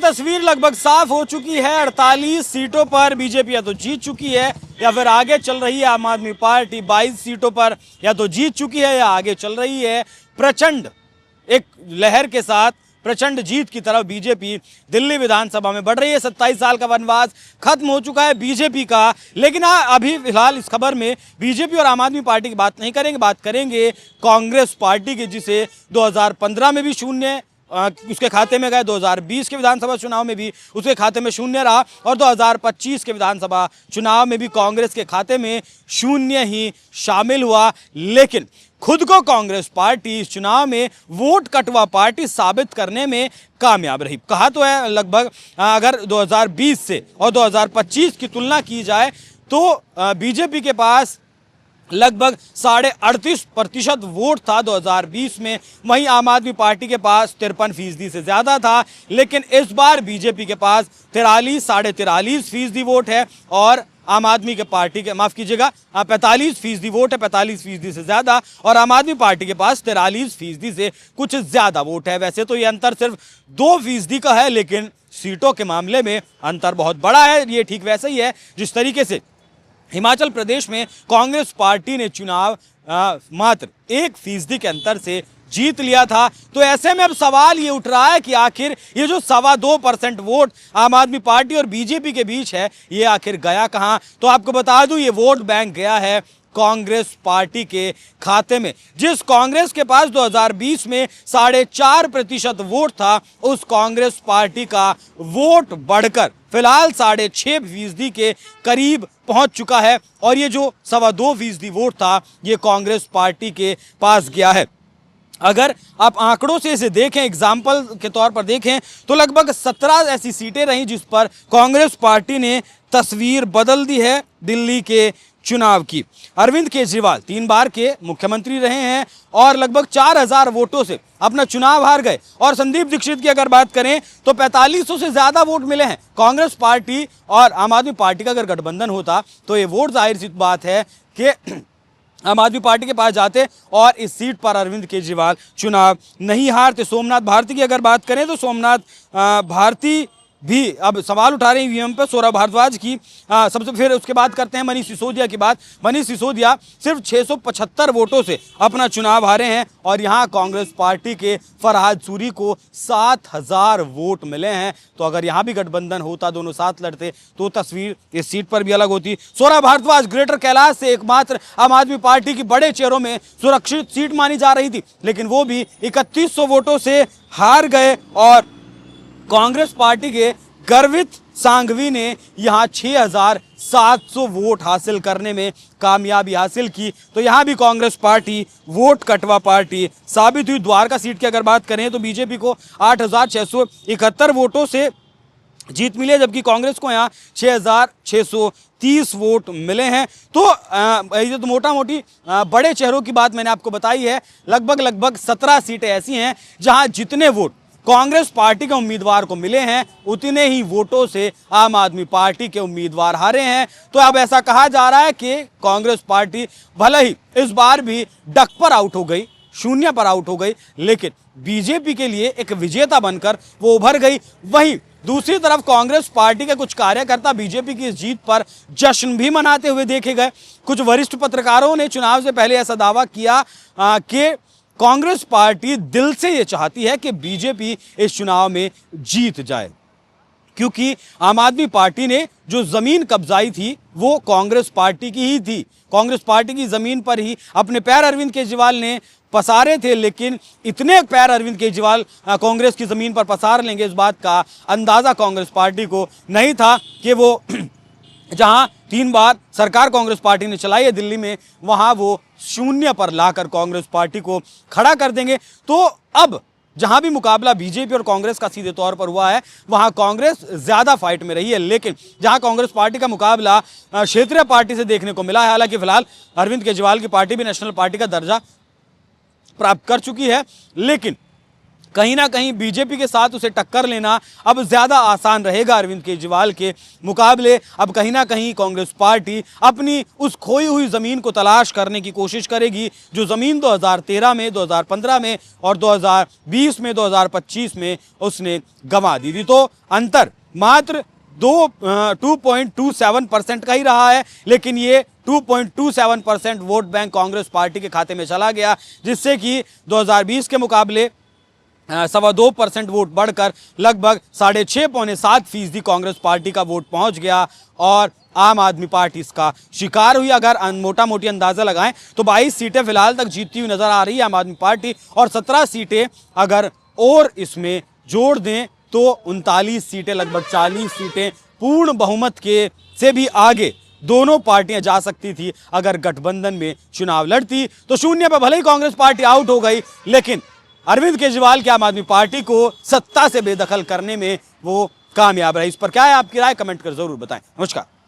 तस्वीर लगभग साफ हो चुकी है। 48 सीटों पर बीजेपी या तो जीत चुकी है या फिर आगे चल रही है। आम आदमी पार्टी 22 सीटों पर या तो जीत चुकी है या आगे चल रही है। प्रचंड एक लहर के साथ प्रचंड जीत की तरफ बीजेपी दिल्ली विधानसभा में बढ़ रही है। 27 साल का वनवास खत्म हो चुका है बीजेपी का। लेकिन अभी फिलहाल इस खबर में बीजेपी और आम आदमी पार्टी की बात नहीं करेंगे, बात करेंगे कांग्रेस पार्टी की, जिसे 2015 में भी शून्य उसके खाते में गए, 2020 के विधानसभा चुनाव में भी उसके खाते में शून्य रहा और 2025 के विधानसभा चुनाव में भी कांग्रेस के खाते में शून्य ही शामिल हुआ। लेकिन खुद को कांग्रेस पार्टी इस चुनाव में वोट कटवा पार्टी साबित करने में कामयाब रही। कहा तो है लगभग अगर 2020 से और 2025 की तुलना की जाए तो बीजेपी के पास लगभग 38.5% वोट था 2020 में, वहीं आम आदमी पार्टी के पास 53% से ज़्यादा था। लेकिन इस बार बीजेपी के पास 43.5% वोट है और आम आदमी के पार्टी के 45% वोट है, 45% से ज़्यादा, और आम आदमी पार्टी के पास 43% से कुछ ज़्यादा वोट है। वैसे तो ये अंतर सिर्फ 2% का है, लेकिन सीटों के मामले में अंतर बहुत बड़ा है। ये ठीक वैसे ही है जिस तरीके से हिमाचल प्रदेश में कांग्रेस पार्टी ने चुनाव मात्र 1% के अंतर से जीत लिया था। तो ऐसे में अब सवाल ये उठ रहा है कि आखिर ये जो 2.25% वोट आम आदमी पार्टी और बीजेपी के बीच है, ये आखिर गया कहां? तो आपको बता दूं, ये वोट बैंक गया है कांग्रेस पार्टी के खाते में। जिस कांग्रेस के पास 2020 में 4.5% वोट था, उस कांग्रेस पार्टी का वोट बढ़कर फिलहाल 6.5% के करीब पहुंच चुका है और ये जो 2.25% वोट था, ये कांग्रेस पार्टी के पास गया है। अगर आप आंकड़ों से इसे देखें, एग्जाम्पल के तौर पर देखें, तो लगभग 17 ऐसी सीटें रहीं जिस पर कांग्रेस पार्टी ने तस्वीर बदल दी है दिल्ली के चुनाव की। अरविंद केजरीवाल 3 बार के मुख्यमंत्री रहे हैं और लगभग 4000 वोटों से अपना चुनाव हार गए। और संदीप दीक्षित की अगर बात करें तो 4500 से ज़्यादा वोट मिले हैं। कांग्रेस पार्टी और आम आदमी पार्टी का अगर गठबंधन होता तो ये वोट जाहिर सी बात है कि आम आदमी पार्टी के पास जाते और इस सीट पर अरविंद केजरीवाल चुनाव नहीं हारते। सोमनाथ भारती की अगर बात करें तो सोमनाथ भारती भी अब सवाल उठा रहे हैं ईवीएम पर। सौरभ भारद्वाज की सबसे, फिर उसके बाद करते हैं मनीष सिसोदिया की बात। मनीष सिसोदिया सिर्फ 675 वोटों से अपना चुनाव हारे हैं और यहाँ कांग्रेस पार्टी के फरहाद सूरी को 7000 वोट मिले हैं। तो अगर यहाँ भी गठबंधन होता, दोनों साथ लड़ते, तो तस्वीर इस सीट पर भी अलग होती। सौरभ भारद्वाज ग्रेटर कैलाश से एकमात्र आम आदमी पार्टी की बड़े चेहरों में सुरक्षित सीट मानी जा रही थी, लेकिन वो भी 3100 वोटों से हार गए और कांग्रेस पार्टी के गर्वित सांघवी ने यहां 6700 वोट हासिल करने में कामयाबी हासिल की। तो यहां भी कांग्रेस पार्टी वोट कटवा पार्टी साबित हुई। द्वारका सीट की अगर बात करें तो बीजेपी को 8671 वोटों से जीत मिली है, जबकि कांग्रेस को यहाँ 6630 वोट मिले हैं। तो ये तो मोटा मोटी बड़े चेहरों की बात मैंने आपको बताई है। लगभग 17 सीटें ऐसी हैं जहां जितने वोट कांग्रेस पार्टी के उम्मीदवार को मिले हैं, उतने ही वोटों से आम आदमी पार्टी के उम्मीदवार हारे हैं। तो अब ऐसा कहा जा रहा है कि कांग्रेस पार्टी भले ही इस बार भी डक पर आउट हो गई, शून्य पर आउट हो गई, लेकिन बीजेपी के लिए एक विजेता बनकर वो उभर गई। वहीं दूसरी तरफ कांग्रेस पार्टी के कुछ कार्यकर्ता बीजेपी की इस जीत पर जश्न भी मनाते हुए देखे गए। कुछ वरिष्ठ पत्रकारों ने चुनाव से पहले ऐसा दावा किया कि कांग्रेस पार्टी दिल से ये चाहती है कि बीजेपी इस चुनाव में जीत जाए, क्योंकि आम आदमी पार्टी ने जो जमीन कब्जाई थी वो कांग्रेस पार्टी की ही थी। कांग्रेस पार्टी की जमीन पर ही अपने पैर अरविंद केजरीवाल ने पसारे थे, लेकिन इतने पैर अरविंद केजरीवाल कांग्रेस की जमीन पर पसार लेंगे, इस बात का अंदाजा कांग्रेस पार्टी को नहीं था कि वो जहां 3 बार सरकार कांग्रेस पार्टी ने चलाई है दिल्ली में, वहां वो शून्य पर लाकर कांग्रेस पार्टी को खड़ा कर देंगे। तो अब जहां भी मुकाबला बीजेपी और कांग्रेस का सीधे तौर पर हुआ है, वहां कांग्रेस ज्यादा फाइट में रही है, लेकिन जहां कांग्रेस पार्टी का मुकाबला क्षेत्रीय पार्टी से देखने को मिला है। हालांकि फिलहाल अरविंद केजरीवाल की पार्टी भी नेशनल पार्टी का दर्जा प्राप्त कर चुकी है, लेकिन कहीं ना कहीं बीजेपी के साथ उसे टक्कर लेना अब ज्यादा आसान रहेगा अरविंद केजरीवाल के मुकाबले। अब कहीं ना कहीं कांग्रेस पार्टी अपनी उस खोई हुई जमीन को तलाश करने की कोशिश करेगी, जो जमीन 2013 में, 2015 में और 2020 में, 2025 में उसने गंवा दी थी। तो अंतर मात्र 2.27% का ही रहा है, लेकिन ये 2.27% वोट बैंक कांग्रेस पार्टी के खाते में चला गया, जिससे कि 2020 के मुकाबले 2.25% वोट बढ़कर लगभग 6.5-7% कांग्रेस पार्टी का वोट पहुंच गया और आम आदमी पार्टी इसका शिकार हुई। अगर मोटा मोटी अंदाजा लगाएं तो 22 सीटें फिलहाल तक जीतती हुई नजर आ रही है आम आदमी पार्टी, और 17 सीटें अगर और इसमें जोड़ दें तो 39 सीटें, लगभग 40 सीटें पूर्ण बहुमत के से भी आगे दोनों पार्टियां जा सकती थी अगर गठबंधन में चुनाव लड़ती। तो शून्य पर भले ही कांग्रेस पार्टी आउट हो गई, लेकिन अरविंद केजरीवाल की आम आदमी पार्टी को सत्ता से बेदखल करने में वो कामयाब रही। इस पर क्या है आपकी राय, कमेंट कर जरूर बताएं। नमस्कार।